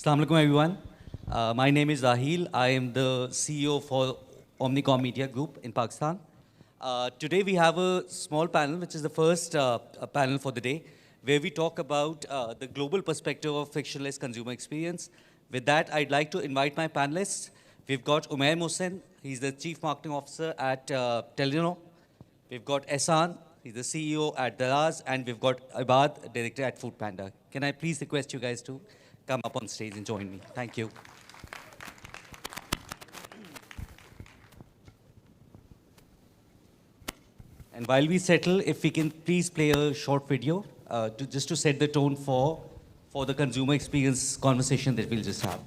Assalamu alaikum, everyone. My name is Rahil. I am the CEO for Omnicom Media Group in Pakistan. Today we have a small panel, which is the first panel for the day, where we talk about the global perspective of frictionless consumer experience. With that, I'd like to invite my panelists. We've got Umair Mohsen. He's the Chief Marketing Officer at Telenor. We've got Ehsan. He's the CEO at Daraz. And we've got Ibad, Director at Food Panda. Can I please request you guys to come up on stage and join me? Thank you. And while we settle, if we can please play a short video just to set the tone for the consumer experience conversation that we'll just have.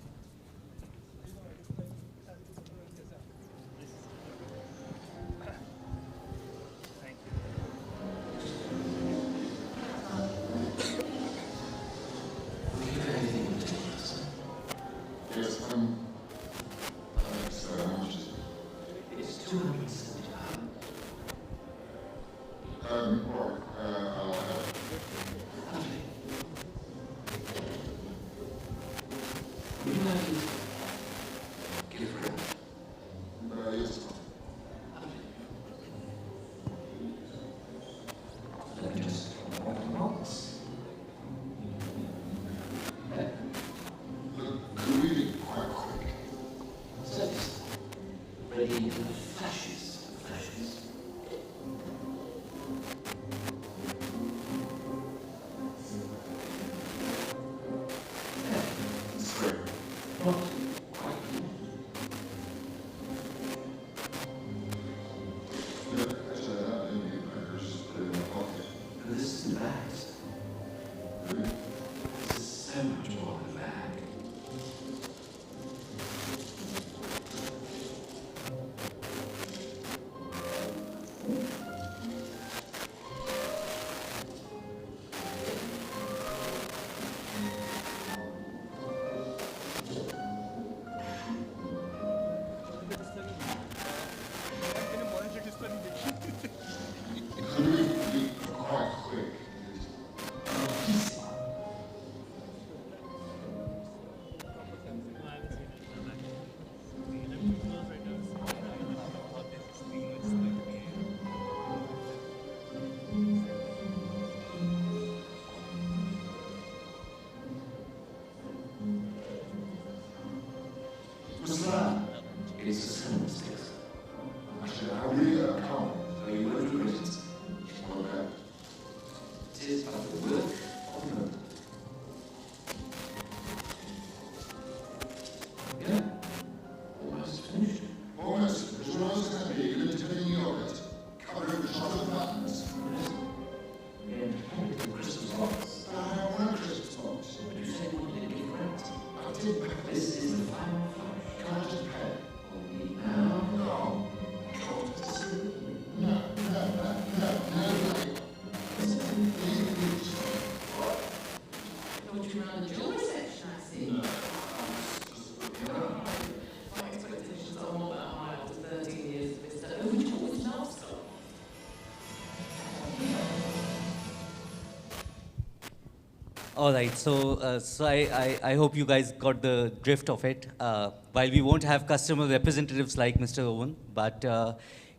All right, so I hope you guys got the drift of it. While we won't have customer representatives like Mr. Owen, but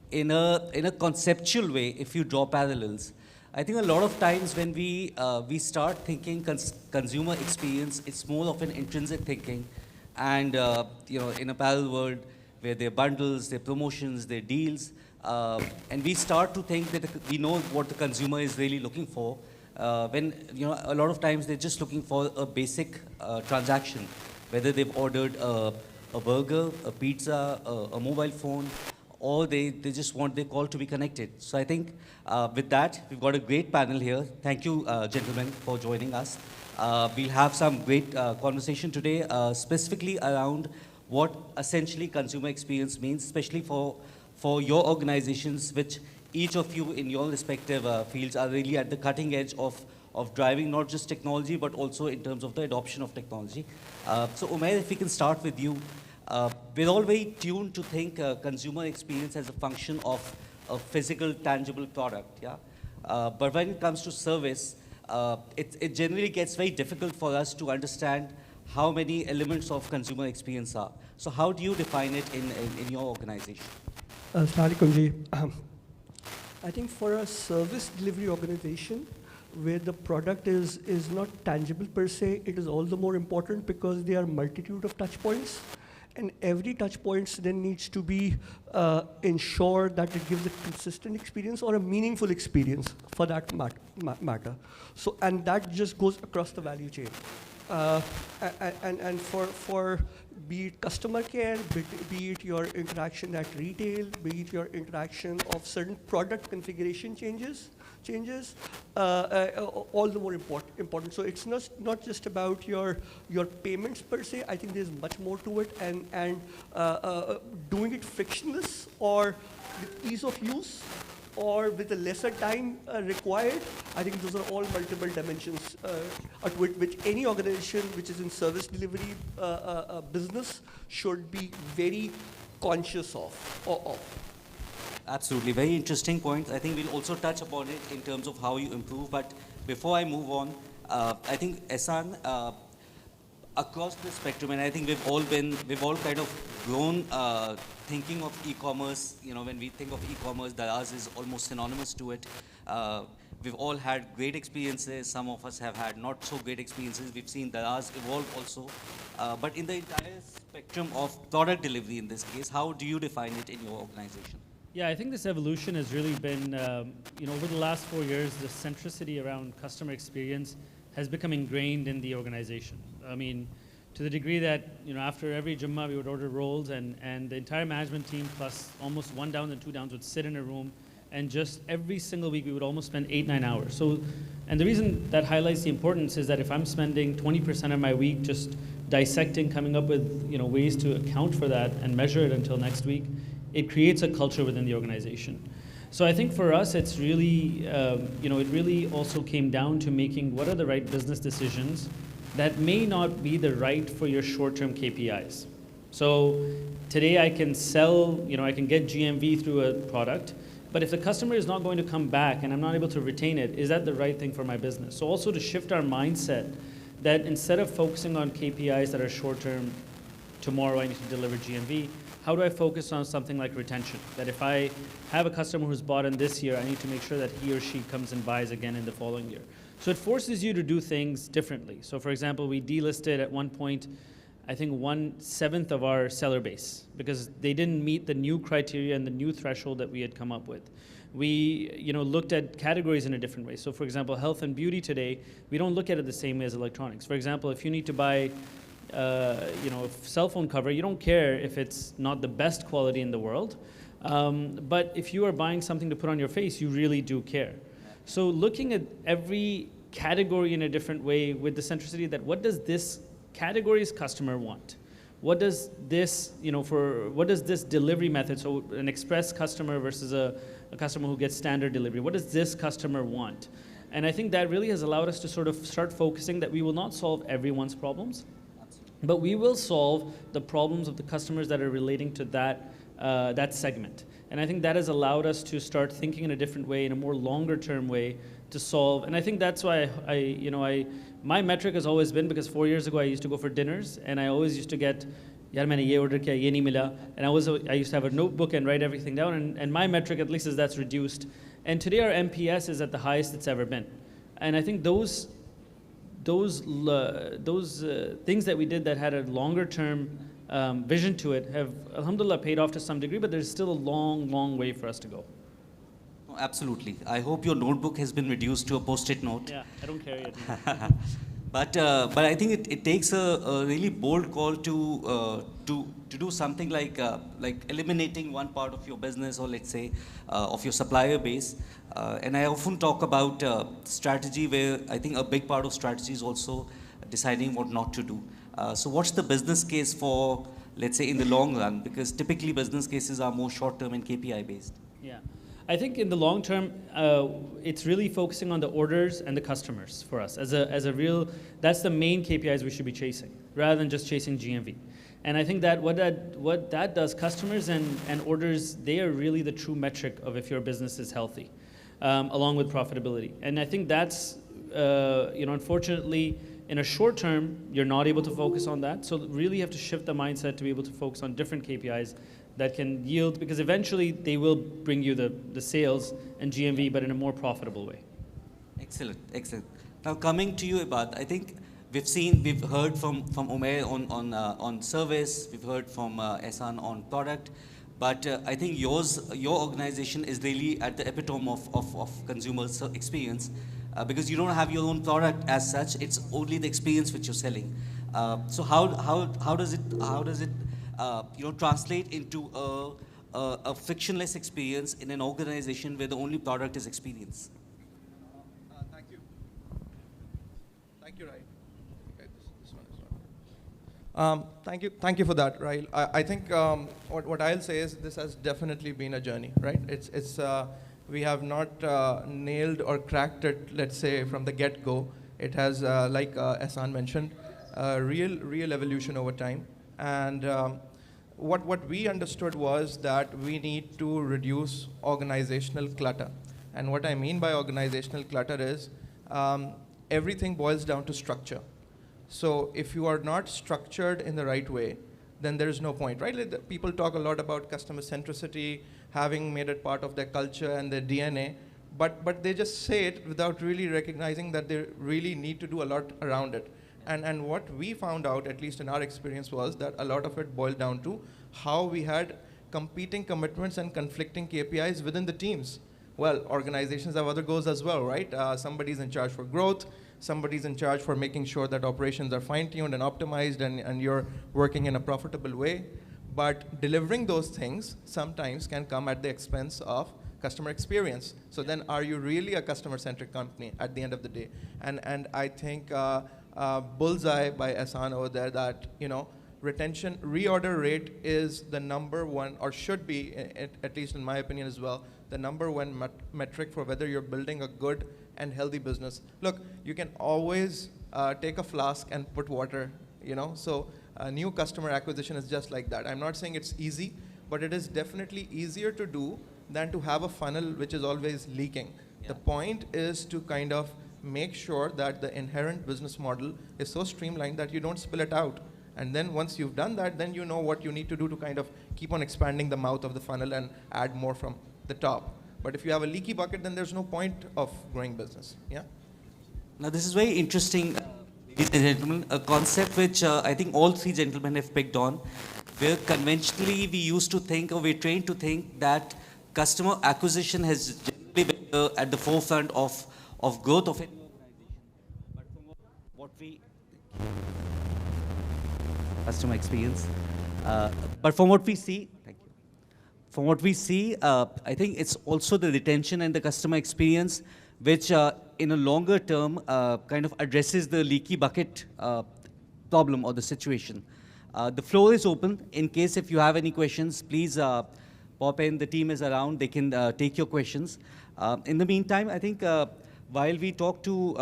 in a conceptual way, if you draw parallels, I think a lot of times when we start thinking consumer experience, it's more of an intrinsic thinking, and in a parallel world where there are bundles, there are promotions, there are deals, and we start to think that we know what the consumer is really looking for. When a lot of times they're just looking for a basic transaction, whether they've ordered a burger, a pizza, a mobile phone, or they just want their call to be connected. So I think with that, we've got a great panel here. Thank you, gentlemen, for joining us. We'll have some great conversation today, specifically around what essentially consumer experience means, especially for your organizations, which each of you in your respective fields are really at the cutting edge of driving not just technology, but also in terms of the adoption of technology. So Umair, if we can start with you. We're all very tuned to think consumer experience as a function of a physical, tangible product, yeah? But when it comes to service, it generally gets very difficult for us to understand how many elements of consumer experience are. So how do you define it in your organization? Assalamualaikum ji. I think for a service delivery organization where the product is not tangible per se, it is all the more important because there are multitude of touch points. And every touch points then needs to be ensured that it gives a consistent experience or a meaningful experience for that matter. So, and that just goes across the value chain. And for be it customer care, be it your interaction at retail, be it your interaction of certain product configuration changes, all the more important. So it's not just about your payments per se. I think there's much more to it, and doing it frictionless or with ease of use or with a lesser time required. I think those are all multiple dimensions at which any organization which is in service delivery business should be very conscious of. Absolutely, very interesting point. I think we'll also touch upon it in terms of how you improve. But before I move on, I think Ehsan, across the spectrum, and I think we've all kind of grown thinking of e-commerce. You know, when we think of e-commerce, Daraz is almost synonymous to it. We've all had great experiences. Some of us have had not so great experiences. We've seen Daraz evolve also. But in the entire spectrum of product delivery, in this case, how do you define it in your organization? Yeah, I think this evolution has really been, over the last 4 years, the centricity around customer experience has become ingrained in the organization. I mean, to the degree that, after every Jummah we would order rolls and the entire management team plus almost 1 down and 2 downs would sit in a room and just every single week we would almost spend 8-9 hours. So, and the reason that highlights the importance is that if I'm spending 20% of my week just dissecting, coming up with, ways to account for that and measure it until next week, it creates a culture within the organization. So I think for us, it's really, it really also came down to making what are the right business decisions that may not be the right for your short-term KPIs. So today I can sell, I can get GMV through a product, but if the customer is not going to come back and I'm not able to retain it, is that the right thing for my business? So also to shift our mindset that instead of focusing on KPIs that are short-term, tomorrow I need to deliver GMV, how do I focus on something like retention? That if I have a customer who's bought in this year, I need to make sure that he or she comes and buys again in the following year. So it forces you to do things differently. So for example, we delisted at one point, I think 1/7 of our seller base because they didn't meet the new criteria and the new threshold that we had come up with. We looked at categories in a different way. So for example, health and beauty today, we don't look at it the same way as electronics. For example, if you need to buy a cell phone cover, you don't care if it's not the best quality in the world. But if you are buying something to put on your face, you really do care. So looking at every category in a different way with the centricity that what does this category's customer want? What does this, what does this delivery method, so an express customer versus a customer who gets standard delivery, what does this customer want? And I think that really has allowed us to sort of start focusing that we will not solve everyone's problems, but we will solve the problems of the customers that are relating to that segment. And I think that has allowed us to start thinking in a different way, in a more longer term way to solve. And I think that's why my metric has always been, because 4 years ago I used to go for dinners and I always used to get, yaar maine ye order kiya, ye nahi mila. And I used to have a notebook and write everything down. And my metric at least is that's reduced. And today our NPS is at the highest it's ever been. And I think those things that we did that had a longer term vision to it have, alhamdulillah, paid off to some degree, but there's still a long, long way for us to go. Oh, absolutely. I hope your notebook has been reduced to a post-it note. Yeah, I don't carry it. But I think it takes a really bold call to do something like eliminating one part of your business, or let's say of your supplier base. And I often talk about strategy, where I think a big part of strategy is also deciding what not to do. So what's the business case for, let's say, in the long run? Because typically business cases are more short-term and KPI based. Yeah. I think in the long term, it's really focusing on the orders and the customers for us. As a real, that's the main KPIs we should be chasing, rather than just chasing GMV. And I think that what that does, customers and orders, they are really the true metric of if your business is healthy, along with profitability. And I think that's, unfortunately, in a short term, you're not able to focus on that. So really you have to shift the mindset to be able to focus on different KPIs that can yield, because eventually they will bring you the sales and GMV, but in a more profitable way. Excellent, excellent. Now coming to you, Ibad, I think we've heard from Umair on service, we've heard from Ehsan on product, but I think your organization is really at the epitome of consumer experience, because you don't have your own product as such. It's only the experience which you're selling. So how does it translate into a frictionless experience in an organization where the only product is experience? Thank you. Thank you, Rahil. Okay, this one is not. Thank you for that, Rahil. I think what I'll say is this has definitely been a journey, right? We have not nailed or cracked it, let's say, from the get-go. It has, like Ehsan mentioned, real evolution over time. And what we understood was that we need to reduce organizational clutter. And what I mean by organizational clutter is everything boils down to structure. So if you are not structured in the right way, then there is no point, right? Like people talk a lot about customer centricity, having made it part of their culture and their DNA, but they just say it without really recognizing that they really need to do a lot around it. And what we found out, at least in our experience, was that a lot of it boiled down to how we had competing commitments and conflicting KPIs within the teams. Well, organizations have other goals as well, right? Somebody's in charge for growth, somebody's in charge for making sure that operations are fine-tuned and optimized and you're working in a profitable way. But delivering those things sometimes can come at the expense of customer experience. So then are you really a customer-centric company at the end of the day? And I think bullseye by Ehsan over there that, retention, reorder rate is the number one, or should be, at least in my opinion as well, the number one metric for whether you're building a good and healthy business. Look, you can always take a flask and put water, so new customer acquisition is just like that. I'm not saying it's easy, but it is definitely easier to do than to have a funnel which is always leaking. Yeah. The point is to kind of make sure that the inherent business model is so streamlined that you don't spill it out. And then once you've done that, then you know what you need to do to kind of keep on expanding the mouth of the funnel and add more from the top. But if you have a leaky bucket, then there's no point of growing business. Yeah. Now this is very interesting, ladies and gentlemen, a concept which I think all three gentlemen have picked on, where conventionally we used to think, or we're trained to think, that customer acquisition has generally been at the forefront of growth of any organization. But from what we customer experience, but from what we see, thank you. From what we see, I think it's also the retention and the customer experience, which in a longer term kind of addresses the leaky bucket problem or the situation. The floor is open. In case if you have any questions, please pop in. The team is around. They can take your questions. In the meantime, I think while we talk to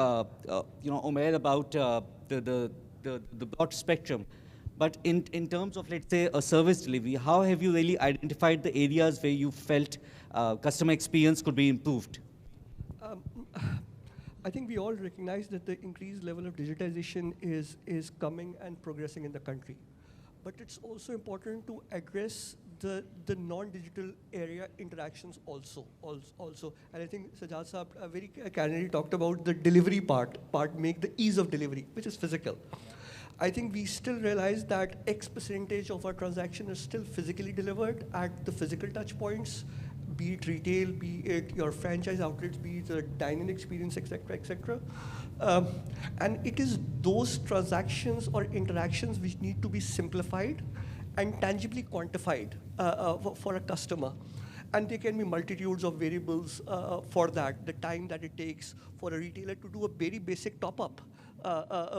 Umair about the broad spectrum, but in terms of, let's say, a service delivery, how have you really identified the areas where you felt customer experience could be improved? I think we all recognize that the increased level of digitization is coming and progressing in the country. But it's also important to address the non-digital area interactions also. And I think Sajjad Saab very candidly talked about the delivery part make the ease of delivery, which is physical. I think we still realize that X percentage of our transaction is still physically delivered at the physical touch points, be it retail, be it your franchise outlets, be it the dining experience, et cetera. And it is those transactions or interactions which need to be simplified and tangibly quantified for a customer. And there can be multitudes of variables for that. The time that it takes for a retailer to do a very basic top-up,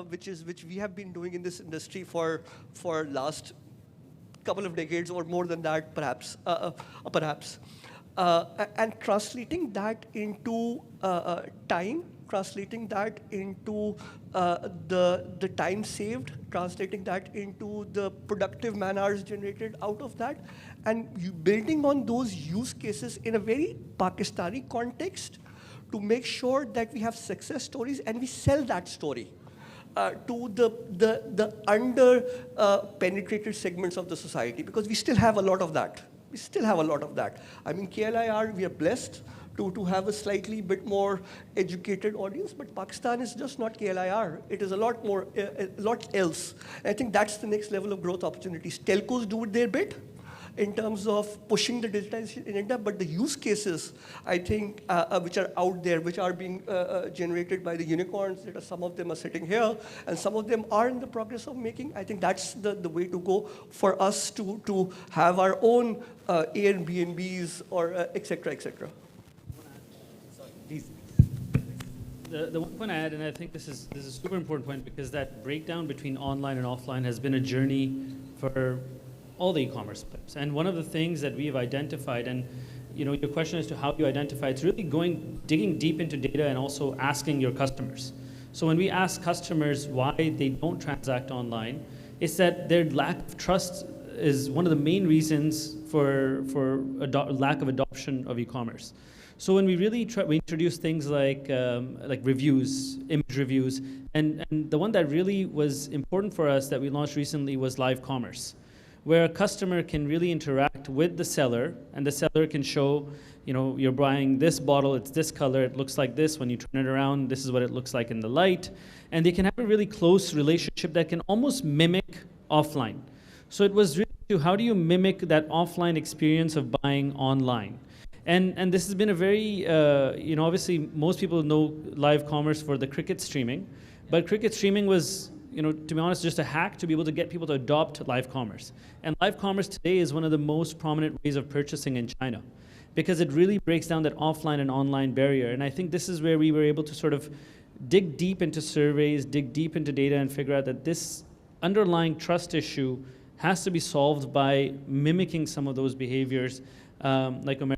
which we have been doing in this industry for last couple of decades or more than that, perhaps. And translating that into time, translating that into the time saved, translating that into the productive man hours generated out of that, and building on those use cases in a very Pakistani context to make sure that we have success stories and we sell that story. to the under penetrated segments of the society, because we still have a lot of that. We still have a lot of that. I mean, KLIR, we are blessed to have a slightly bit more educated audience, but Pakistan is just not KLIR. It is a lot more, a lot else. I think that's the next level of growth opportunities. Telcos do it their bit in terms of pushing the digitization in India, but the use cases, I think, which are out there, which are being generated by the unicorns, that are, some of them are sitting here, and some of them are in the progress of making. I think that's the way to go for us to have our own Airbnbs or et cetera, et cetera. Please. The one point I add, and I think this is a super important point, because that breakdown between online and offline has been a journey for all the e-commerce players. And one of the things that we have identified, and your question as to how you identify, it's really digging deep into data and also asking your customers. So when we ask customers why they don't transact online, it's that their lack of trust is one of the main reasons for lack of adoption of e-commerce. So when we really we introduce things like reviews, image reviews, and the one that really was important for us that we launched recently was live commerce, where a customer can really interact with the seller, and the seller can show, you're buying this bottle, it's this color, it looks like this. When you turn it around, this is what it looks like in the light. And they can have a really close relationship that can almost mimic offline. So it was really how do you mimic that offline experience of buying online? And this has been a very, obviously most people know live commerce for the cricket streaming, but cricket streaming was, to be honest, just a hack to be able to get people to adopt live commerce. And live commerce today is one of the most prominent ways of purchasing in China, because it really breaks down that offline and online barrier. And I think this is where we were able to sort of dig deep into surveys, dig deep into data, and figure out that this underlying trust issue has to be solved by mimicking some of those behaviors, like America.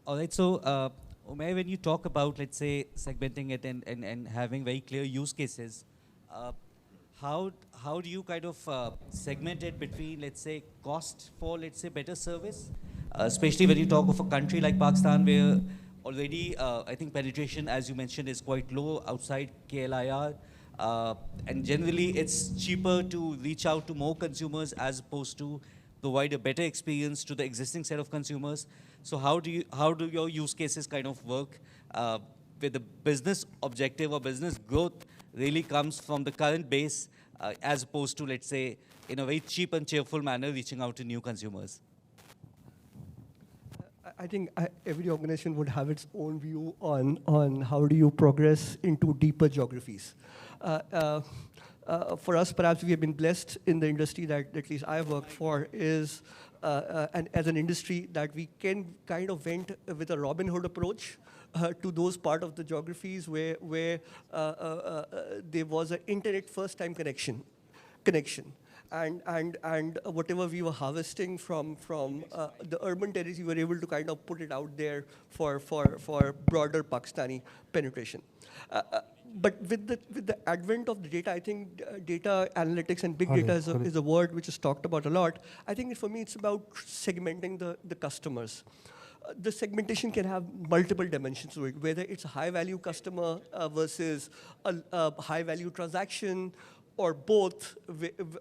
All right, so Umair, when you talk about, let's say, segmenting it and having very clear use cases, how do you kind of segment it between, let's say, cost for, let's say, better service? Especially when you talk of a country like Pakistan, where already I think penetration, as you mentioned, is quite low outside KLIR. And generally, it's cheaper to reach out to more consumers as opposed to provide a better experience to the existing set of consumers. So how do your use cases kind of work where the business objective or business growth really comes from the current base as opposed to, let's say, in a very cheap and cheerful manner, reaching out to new consumers? I think every organization would have its own view on how do you progress into deeper geographies. For us, perhaps we have been blessed in the industry that at least I've worked for is, and as an industry, that we can kind of went with a Robin Hood approach to those part of the geographies where there was an internet first-time connection. And whatever we were harvesting from the urban territories, we were able to kind of put it out there for broader Pakistani penetration. But with the advent of the data, I think data analytics and big data is a word which is talked about a lot. I think for me, it's about segmenting the customers. The segmentation can have multiple dimensions to it, whether it's a high-value customer versus a high-value transaction, or both,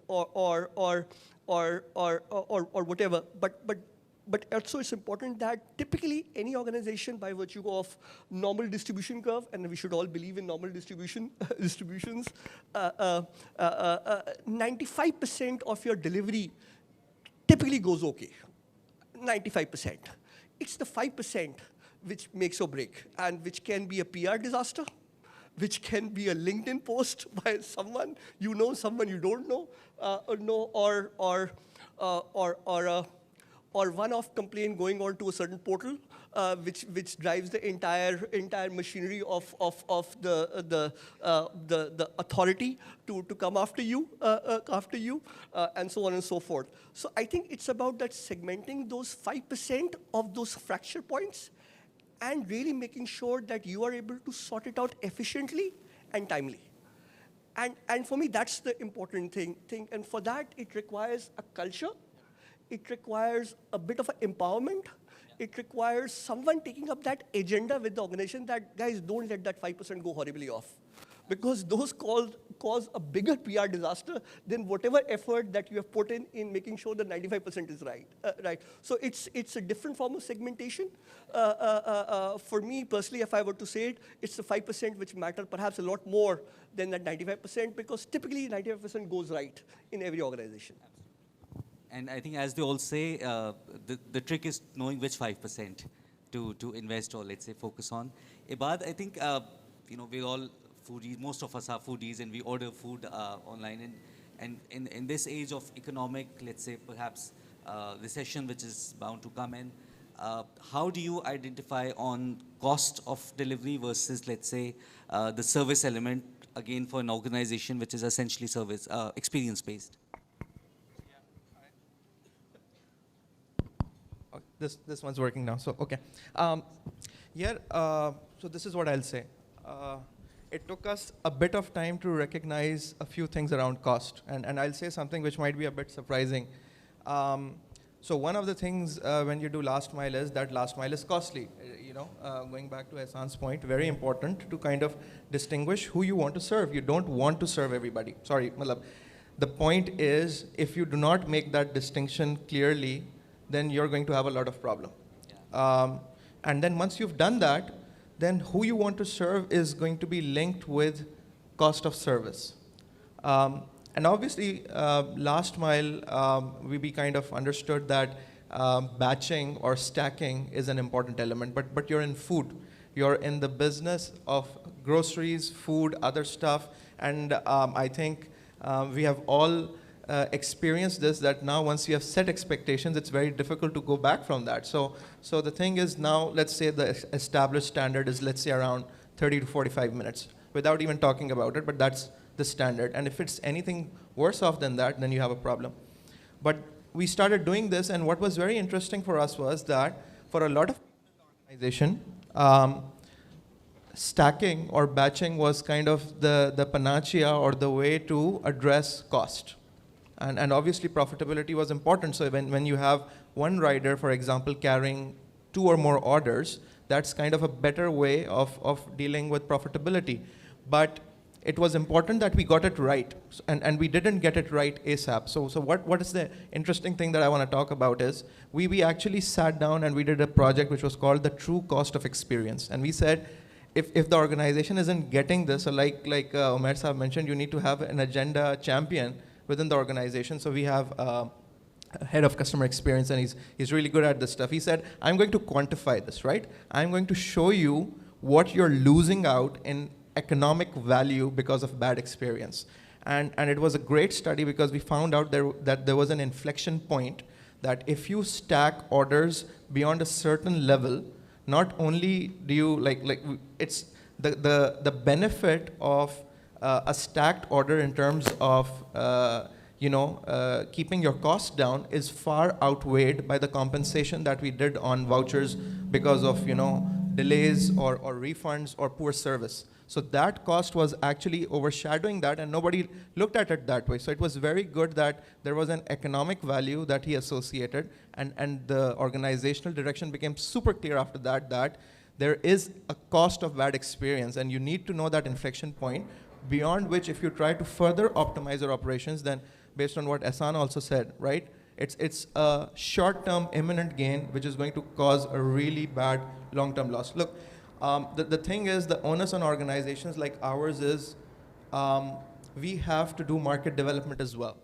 or whatever. But also it's important that typically any organization, by virtue of normal distribution curve, and we should all believe in normal distributions, 95% of your delivery typically goes okay. 95%. It's the 5% which makes or break, and which can be a PR disaster, which can be a LinkedIn post by someone you know, someone you don't know, or one-off complaint going on to a certain portal, which drives the entire machinery of the authority to come after you, and so on and so forth. So I think it's about that segmenting those 5% of those fracture points, and really making sure that you are able to sort it out efficiently and timely. And for me, that's the important thing. And for that, it requires a culture. It requires a bit of empowerment. It requires someone taking up that agenda with the organization that, guys, don't let that 5% go horribly off. Because those cause a bigger PR disaster than whatever effort that you have put in making sure that 95% is right. Right. So it's a different form of segmentation. For me personally, if I were to say it, it's the 5% which matter perhaps a lot more than that 95%, because typically 95% goes right in every organization. And I think, as they all say, the trick is knowing which 5% to invest or, let's say, focus on. Ibad, I think, we're all foodies. Most of us are foodies, and we order food online. And in this age of economic, let's say, perhaps recession, which is bound to come in, how do you identify on cost of delivery versus, let's say, the service element, again, for an organization which is essentially service experience-based? This one's working now, so okay. So this is what I'll say. It took us a bit of time to recognize a few things around cost, and I'll say something which might be a bit surprising. So one of the things when you do last mile is that last mile is costly. Going back to Ehsan's point, very important to kind of distinguish who you want to serve. You don't want to serve everybody. Sorry, Malab. The point is, if you do not make that distinction clearly, then you're going to have a lot of problem. Yeah. And then once you've done that, then who you want to serve is going to be linked with cost of service. And obviously, last mile, we kind of understood that batching or stacking is an important element, but you're in food. You're in the business of groceries, food, other stuff, and I think we have all experienced this, that now once you have set expectations, it's very difficult to go back from that. So the thing is now, let's say the established standard is, let's say, around 30 to 45 minutes, without even talking about it, but that's the standard. And if it's anything worse off than that, then you have a problem. But we started doing this, and what was very interesting for us was that for a lot of organization, stacking or batching was kind of the panacea or the way to address cost. And obviously profitability was important. So when you have one rider, for example, carrying 2 or more orders, that's kind of a better way of dealing with profitability. But it was important that we got it right, and we didn't get it right ASAP. So what is the interesting thing that I want to talk about is, we actually sat down and we did a project which was called the True Cost of Experience. And we said, if the organization isn't getting this, so like Umair Saab mentioned, you need to have an agenda champion within the organization. So we have a head of customer experience, and he's really good at this stuff. He said, I'm going to quantify this, right? I'm going to show you what you're losing out in economic value because of bad experience. And it was a great study, because we found out that there was an inflection point, that if you stack orders beyond a certain level, not only do you, it's the benefit of a stacked order in terms of keeping your costs down is far outweighed by the compensation that we did on vouchers because of delays or refunds or poor service. So that cost was actually overshadowing that, and nobody looked at it that way. So it was very good that there was an economic value that he associated, and the organizational direction became super clear after that there is a cost of bad experience, and you need to know that inflection point, beyond which if you try to further optimize your operations, then based on what Ehsan also said, right? It's a short-term imminent gain which is going to cause a really bad long-term loss. Look, the thing is, the onus on organizations like ours is we have to do market development as well.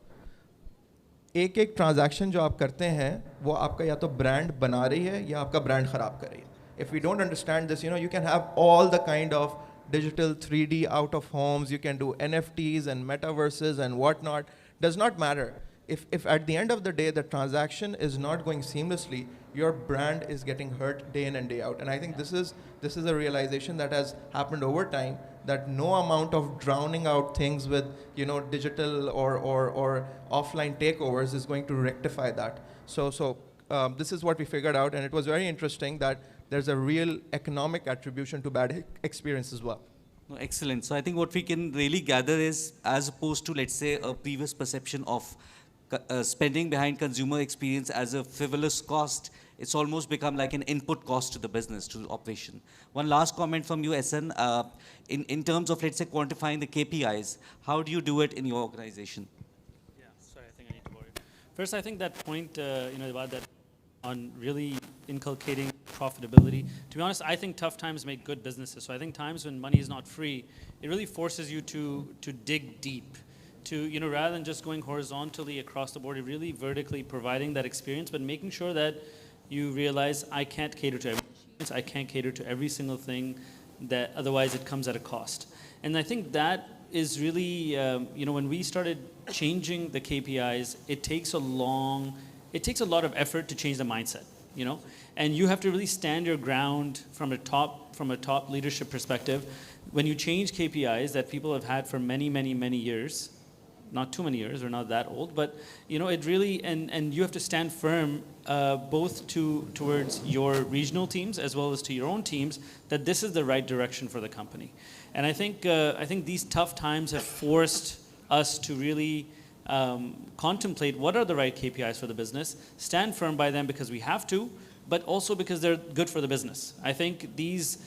एक transaction जो आप करते हैं वो आपका या तो brand बना रही है या आपका ब्रांड खराब कर रही है. If we don't understand this, you can have all the kind of digital 3D out of homes, you can do NFTs and metaverses and whatnot, does not matter. If at the end of the day the transaction is not going seamlessly, your brand is getting hurt day in and day out. And I think this is a realization that has happened over time, that no amount of drowning out things with digital or offline takeovers is going to rectify that. So this is what we figured out, and it was very interesting that there's a real economic attribution to bad experience as well. No, excellent. So I think what we can really gather is, as opposed to, let's say, a previous perception of spending behind consumer experience as a frivolous cost, it's almost become like an input cost to the business, to the operation. One last comment from you, SN. In terms of, let's say, quantifying the KPIs, how do you do it in your organization? Yeah, sorry, I think I need to borrow it. First, I think that point, about that on really inculcating profitability. To be honest, I think tough times make good businesses. So I think times when money is not free, it really forces you to dig deep, to, rather than just going horizontally across the board, really vertically providing that experience, but making sure that you realize I can't cater to every experience, I can't cater to every single thing, that otherwise it comes at a cost. And I think that is really, when we started changing the KPIs, it takes a lot of effort to change the mindset, and you have to really stand your ground from a top leadership perspective. When you change KPIs that people have had for many, many, many years, not too many years, we're not that old, but it really, and you have to stand firm both towards your regional teams as well as to your own teams, that this is the right direction for the company. And I think these tough times have forced us to really contemplate what are the right KPIs for the business, stand firm by them because we have to, but also because they're good for the business. I think these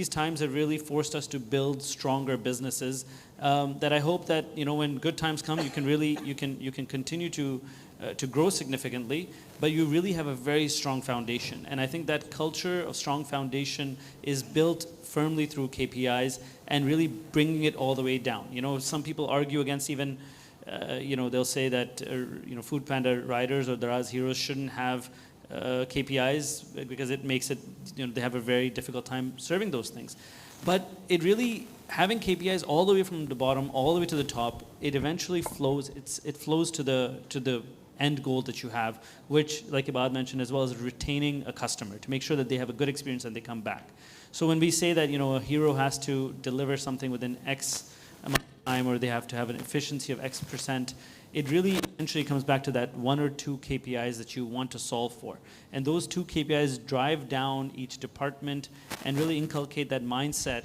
times have really forced us to build stronger businesses that I hope that, when good times come, you can continue to grow significantly, but you really have a very strong foundation. And I think that culture of strong foundation is built firmly through KPIs and really bringing it all the way down. Some people argue against even, they'll say that, Food Panda riders or Daraz heroes shouldn't have KPIs because it makes it, they have a very difficult time serving those things. But it really, having KPIs all the way from the bottom, all the way to the top, it eventually flows, it flows to the end goal that you have, which, like Ibad mentioned as well, is retaining a customer to make sure that they have a good experience and they come back. So when we say that, a hero has to deliver something within X amount of time, or they have to have an efficiency of X percent, it really eventually comes back to that one or two KPIs that you want to solve for. And those two KPIs drive down each department and really inculcate that mindset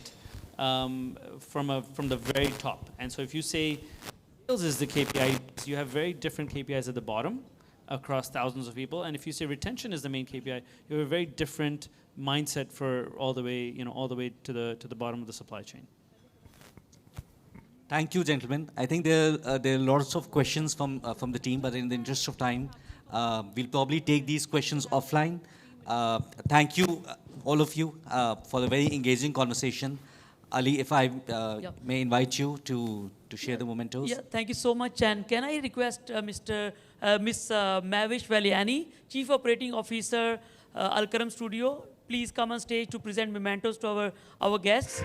from the very top. And so if you say sales is the KPI, you have very different KPIs at the bottom across thousands of people. And if you say retention is the main KPI, you have a very different mindset for all the way to the bottom of the supply chain. Thank you, gentlemen. I think there are lots of questions from the team, but in the interest of time, we'll probably take these questions offline. Thank you, all of you, for a very engaging conversation. Ali, if I may invite you to share the mementos. Yeah, thank you so much. And can I request Miss Mavish Valiani, Chief Operating Officer, Al Karam Studio, please come on stage to present mementos to our guests.